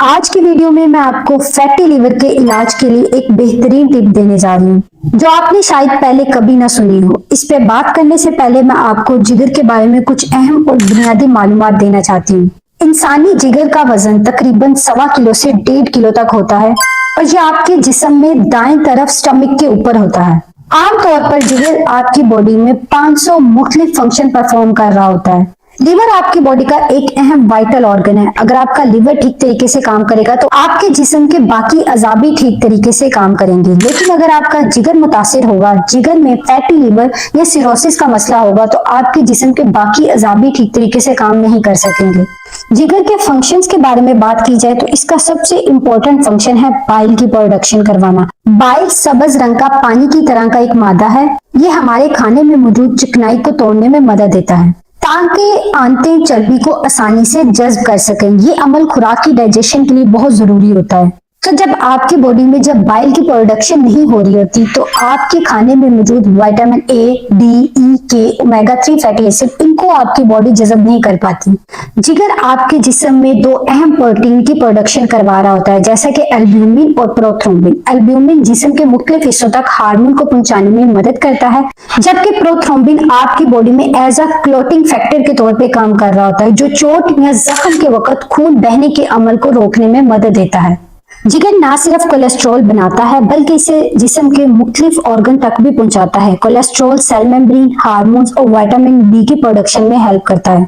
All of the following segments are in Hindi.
आज की वीडियो में मैं आपको फैटी लिवर के इलाज के लिए एक बेहतरीन टिप देने जा रही हूँ जो आपने शायद पहले कभी ना सुनी हो। इस पे बात करने से पहले मैं आपको जिगर के बारे में कुछ अहम और बुनियादी मालूमात देना चाहती हूँ। इंसानी जिगर का वजन तकरीबन 1.25 से 1.5 किलो तक होता है और ये आपके जिस्म में दाएं तरफ स्टमक के ऊपर होता है। आमतौर पर जिगर आपकी बॉडी में 500 मुख्तलिफ फंक्शन परफॉर्म कर रहा होता है। लिवर आपकी बॉडी का एक अहम वाइटल ऑर्गन है। अगर आपका लिवर ठीक तरीके से काम करेगा तो आपके जिस्म के बाकी अज़ा भी ठीक तरीके से काम करेंगे। लेकिन अगर आपका जिगर मुतासिर होगा, जिगर में फैटी लिवर या सिरोसिस का मसला होगा तो आपके जिस्म के बाकी अज़ा भी ठीक तरीके से काम नहीं कर सकेंगे। जिगर के फंक्शंस के बारे में बात की जाए तो इसका सबसे इम्पोर्टेंट फंक्शन है बाइल की प्रोडक्शन करवाना। बाइल सब्ज रंग का पानी की तरह का एक मादा है। ये हमारे खाने में मौजूद चिकनाई को तोड़ने में मदद देता है ताकि आंतें चर्बी को आसानी से जज्ब कर सकें। ये अमल खुराक की डाइजेशन के लिए बहुत जरूरी होता है। तो जब आपकी बॉडी में जब बाइल की प्रोडक्शन नहीं हो रही होती तो आपके खाने में मौजूद विटामिन ए, डी, ई, के, ओमेगा 3 फैटी एसिड इनको आपकी बॉडी जज़ब नहीं कर पाती। जिगर आपके जिस्म में दो अहम प्रोटीन की प्रोडक्शन करवा रहा होता है, जैसा कि एल्ब्यूमिन और प्रोथ्रोम्बिन। एल्ब्यूमिन जिस्म के मुख्तलिफ हिस्सों तक हार्मोन को पहुंचाने में मदद करता है, जबकि प्रोथ्रोम्बिन आपकी बॉडी में एज अ क्लोटिंग फैक्टर के तौर पर काम कर रहा होता है, जो चोट या जख्म के वक्त खून बहने के अमल को रोकने में मदद देता है। जिगर ना सिर्फ कोलेस्ट्रॉल बनाता है बल्कि इसे जिस्म के मुख्तलिफ ऑर्गन तक भी पहुंचाता है। कोलेस्ट्रॉल सेल मेम्ब्रेन, हार्मोन्स और विटामिन बी की प्रोडक्शन में हेल्प करता है।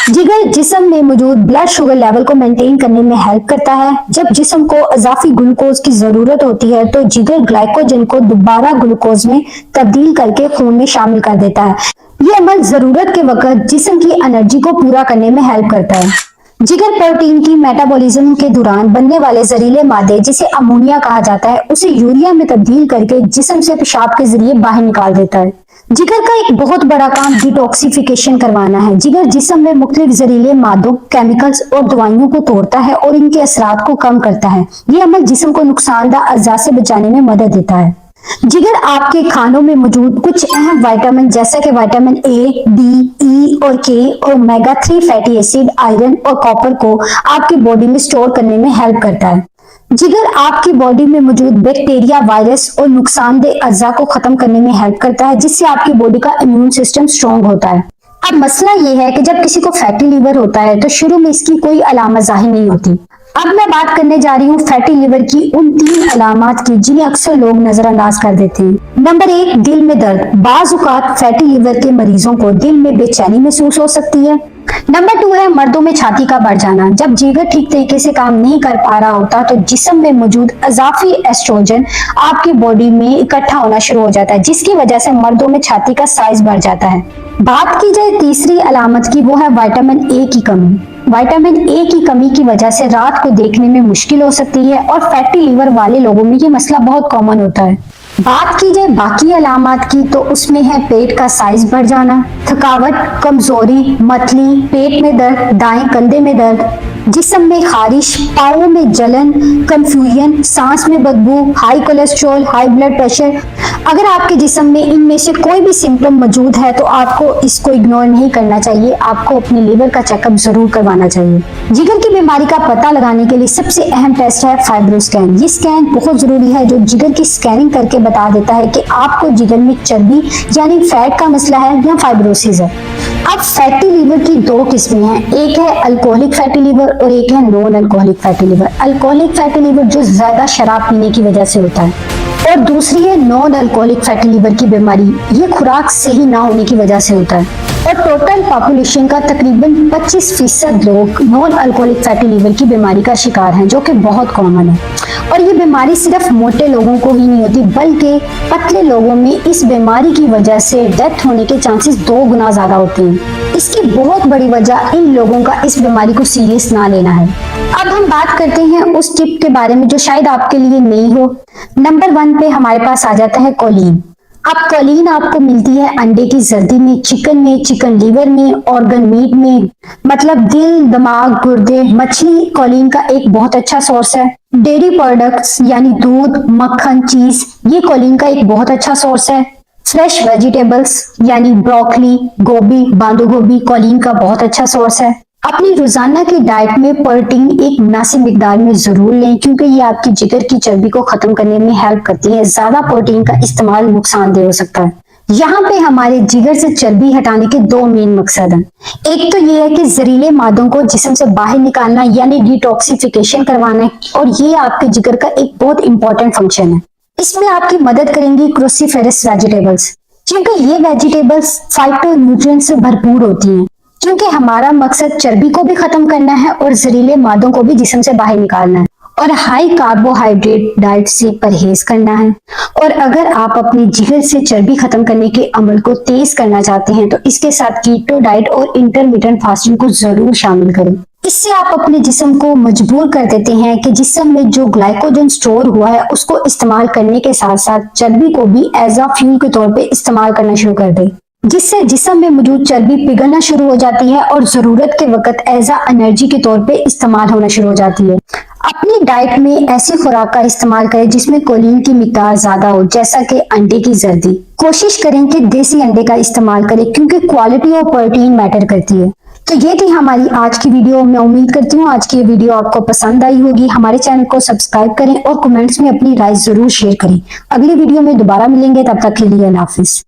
जिगर जिस्म में मौजूद ब्लड शुगर लेवल को मेंटेन करने में हेल्प करता है। जब जिस्म को इजाफी ग्लूकोज की जरूरत होती है तो जिगर ग्लाइकोजन को दोबारा ग्लूकोज में तब्दील करके खून में शामिल कर देता है। ये अमल जरूरत के वक्त जिस्म की एनर्जी को पूरा करने में हेल्प करता है। जिगर प्रोटीन की मेटाबॉलिज्म के दौरान बनने वाले जहरीले मादे, जिसे अमोनिया कहा जाता है, उसे यूरिया में तब्दील करके जिस्म से पेशाब के जरिए बाहर निकाल देता है। जिगर का एक बहुत बड़ा काम डिटॉक्सिफिकेशन करवाना है। जिगर जिस्म में मुख्तलिफ जहरीले मादों, केमिकल्स और दवाइयों को तोड़ता है और इनके असरात को कम करता है। ये अमल जिस्म को नुकसानदा अज़ा से बचाने में मदद देता है। जिगर आपके खानों में मौजूद कुछ अहम विटामिन जैसे कि विटामिन ए, डी, ई और के और ओमेगा 3 फैटी एसिड, आयरन और कॉपर को आपकी बॉडी में स्टोर करने में हेल्प करता है। जिगर आपकी बॉडी में मौजूद बैक्टीरिया, वायरस और नुकसानदेह अज़ा को खत्म करने में हेल्प करता है, जिससे आपकी बॉडी का इम्यून सिस्टम स्ट्रॉन्ग होता है। अब मसला ये है कि जब किसी को फैटी लिवर होता है तो शुरू में इसकी कोई अलामत जाहिर नहीं होती। अब मैं बात करने जा रही हूँ फैटी लिवर की उन 3 अलामात की जिन्हें अक्सर लोग नजरअंदाज कर देते हैं। नंबर 1, दिल में दर्द। बाज़ औक़ात फैटी लिवर के मरीजों को दिल में बेचैनी महसूस हो सकती है। नंबर 2 है मर्दों में छाती का बढ़ जाना। जब जिगर ठीक तरीके से काम नहीं कर पा रहा होता तो जिस्म में मौजूद इजाफी एस्ट्रोजन आपकी बॉडी में इकट्ठा होना शुरू हो जाता है, जिसकी वजह से मर्दों में छाती का साइज बढ़ जाता है। बात की जाए तीसरी अलामत की, वो है विटामिन ए की कमी। विटामिन ए की कमी की वजह से रात को देखने में मुश्किल हो सकती है और फैटी लिवर वाले लोगों में ये मसला बहुत कॉमन होता है। बात की जाए बाकी अलामत की तो उसमें है पेट का साइज बढ़ जाना, थकावट, कमजोरी, मतली, पेट में दर्द, दाएं कंधे में दर्द, जिस्म में खारिश, पाँवों में जलन, कंफ्यूजन, सांस में बदबू, high cholesterol, high blood pressure. अगर आपके जिस्म में इनमें से कोई भी सिम्टम मौजूद है तो आपको इसको इग्नोर नहीं करना चाहिए। आपको अपने लीवर का चेकअप जरूर करवाना चाहिए। जिगर की बीमारी का पता लगाने के लिए सबसे अहम टेस्ट है फाइब्रोस्कैन। ये स्कैन बहुत जरूरी है जो जिगर की स्कैनिंग करके बता देता है कि आपको जिगर में चर्बी यानी फैट का मसला है या फाइब्रोसिस है। अब फैटी लिवर की 2 किस्में हैं, एक है अल्कोहलिक फैटी लिवर और एक है non alcoholic fatty liver. Alcoholic fatty liver जो ज्यादा शराब पीने की वजह से होता है और दूसरी है नॉन अल्कोहलिक फैटी लिवर की बीमारी, ये खुराक सही ना होने की वजह से होता है। और टोटल पॉपुलेशन का तकरीबन 25% लोग नॉन अल्कोहलिक फैटी लिवर की बीमारी का शिकार हैं, जो कि बहुत कॉमन है। और ये बीमारी सिर्फ मोटे लोगों को ही नहीं होती बल्कि पतले लोगों में इस बीमारी की वजह से डेथ होने के चांसेस 2 गुना ज्यादा होते हैं। इसकी बहुत बड़ी वजह इन लोगों का इस बीमारी को सीरियस ना लेना है। अब हम बात करते हैं उस टिप के बारे में जो शायद आपके लिए नई हो। नंबर 1 पे हमारे पास आ जाता है कोलीन। अब कोलीन आपको मिलती है अंडे की जर्दी में, चिकन में, चिकन लीवर में, ऑर्गन मीट में, मतलब दिल, दिमाग, गुर्दे, मछली कोलीन का एक बहुत अच्छा सोर्स है। डेयरी प्रोडक्ट्स यानी दूध, मक्खन, चीज, ये कोलीन का एक बहुत अच्छा सोर्स है। फ्रेश वेजिटेबल्स यानी ब्रोकली, गोभी, बांधो गोभी कोलीन का बहुत अच्छा सोर्स है। अपनी रोजाना की डाइट में प्रोटीन एक मुनासिब मिकदार में जरूर लें, क्योंकि ये आपकी जिगर की चर्बी को खत्म करने में हेल्प करती है। ज्यादा प्रोटीन का इस्तेमाल नुकसानदेह हो सकता है। यहाँ पे हमारे जिगर से चर्बी हटाने के दो मेन मकसद हैं। एक तो ये है कि जहरीले मादों को जिस्म से बाहर निकालना यानी डिटॉक्सिफिकेशन करवाना है, और ये आपके जिगर का एक बहुत इंपॉर्टेंट फंक्शन है। इसमें आपकी मदद करेंगी क्रूसीफेरस वेजिटेबल्स, क्योंकि ये वेजिटेबल्स फाइटोन्यूट्रिएंट्स से भरपूर होती हैं। क्योंकि हमारा मकसद चर्बी को भी खत्म करना है और जहरीले मादों को भी जिस्म से बाहर निकालना है, और हाई कार्बोहाइड्रेट डाइट से परहेज करना है। और अगर आप अपने जिगर से चर्बी खत्म करने के अमल को तेज करना चाहते हैं तो इसके साथ कीटो डाइट और इंटरमिटेंट फास्टिंग को जरूर शामिल करें। इससे आप अपने जिस्म को मजबूर कर देते हैं कि जिस्म में जो ग्लाइकोजन स्टोर हुआ है उसको इस्तेमाल करने के साथ साथ चर्बी को भी एज अ फ्यूल के तौर पे इस्तेमाल करना शुरू कर दे, जिससे जिस्म में मौजूद चर्बी पिघलना शुरू हो जाती है और जरूरत के वक्त एज अ एनर्जी के तौर पे इस्तेमाल होना शुरू हो जाती है। अपनी डाइट में ऐसी खुराक का इस्तेमाल करें जिसमें कोलिन की मिकदार ज्यादा हो, जैसा कि अंडे की जर्दी। कोशिश करें कि देसी अंडे का इस्तेमाल करें, क्योंकि क्वालिटी और प्रोटीन मैटर करती है। तो ये थी हमारी आज की वीडियो। मैं उम्मीद करती हूँ आज की ये वीडियो आपको पसंद आई होगी। हमारे चैनल को सब्सक्राइब करें और कमेंट्स में अपनी राय जरूर शेयर करें। अगली वीडियो में दोबारा मिलेंगे, तब तक के लिए अल्लाह हाफिज।